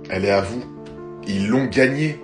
Elle est à vous. Ils l'ont gagné.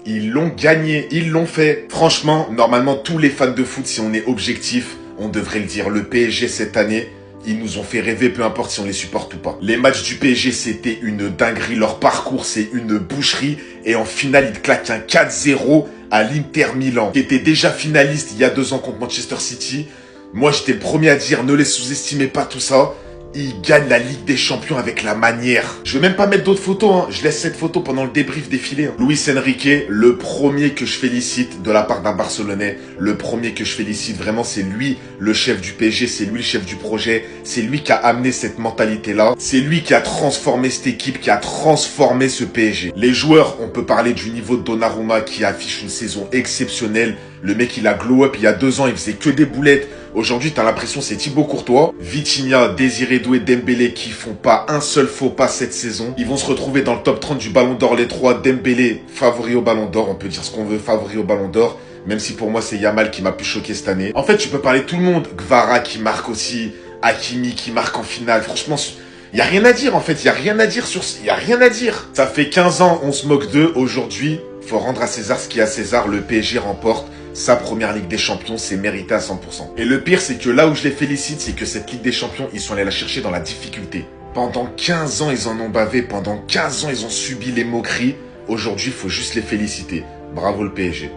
Ils l'ont gagné. Ils l'ont fait. Franchement, normalement, tous les fans de foot, si on est objectif, on devrait le dire. Le PSG cette année, ils nous ont fait rêver, peu importe si on les supporte ou pas. Les matchs du PSG, c'était une dinguerie. Leur parcours, c'est une boucherie. Et en finale, ils claquent un 4-0 à l'Inter Milan, qui était déjà finaliste il y a 2 ans contre Manchester City. Moi, j'étais le premier à dire, ne les sous-estimez pas, tout ça. Ils gagnent la Ligue des Champions avec la manière. Je vais même pas mettre d'autres photos, hein. Je laisse cette photo pendant le débrief défiler. Hein. Luis Enrique, le premier que je félicite de la part d'un Barcelonais. Le premier que je félicite, vraiment, c'est lui le chef du PSG. C'est lui le chef du projet. C'est lui qui a amené cette mentalité-là. C'est lui qui a transformé cette équipe, qui a transformé ce PSG. Les joueurs, on peut parler du niveau de Donnarumma qui affiche une saison exceptionnelle. Le mec, il a glow up. Il y a 2 ans, il faisait que des boulettes. Aujourd'hui, t'as l'impression c'est Thibaut Courtois, Vitinha, Désiré Doué, Dembélé qui font pas un seul faux pas cette saison. Ils vont se retrouver dans le top 30 du Ballon d'Or, les 3. Dembélé, favori au Ballon d'Or, on peut dire ce qu'on veut, favori au Ballon d'Or. Même si pour moi, c'est Yamal qui m'a plus choqué cette année. En fait, tu peux parler de tout le monde. Gvara qui marque aussi, Hakimi qui marque en finale. Franchement, il y a rien à dire en fait, il y a rien à dire sur... Il y a rien à dire. Ça fait 15 ans, on se moque d'eux. Aujourd'hui, faut rendre à César ce qui est à César. Le PSG remporte sa première Ligue des Champions, c'est mérité à 100%. Et le pire, c'est que là où je les félicite, c'est que cette Ligue des Champions, ils sont allés la chercher dans la difficulté. Pendant 15 ans, ils en ont bavé. Pendant 15 ans, ils ont subi les moqueries. Aujourd'hui, il faut juste les féliciter. Bravo le PSG.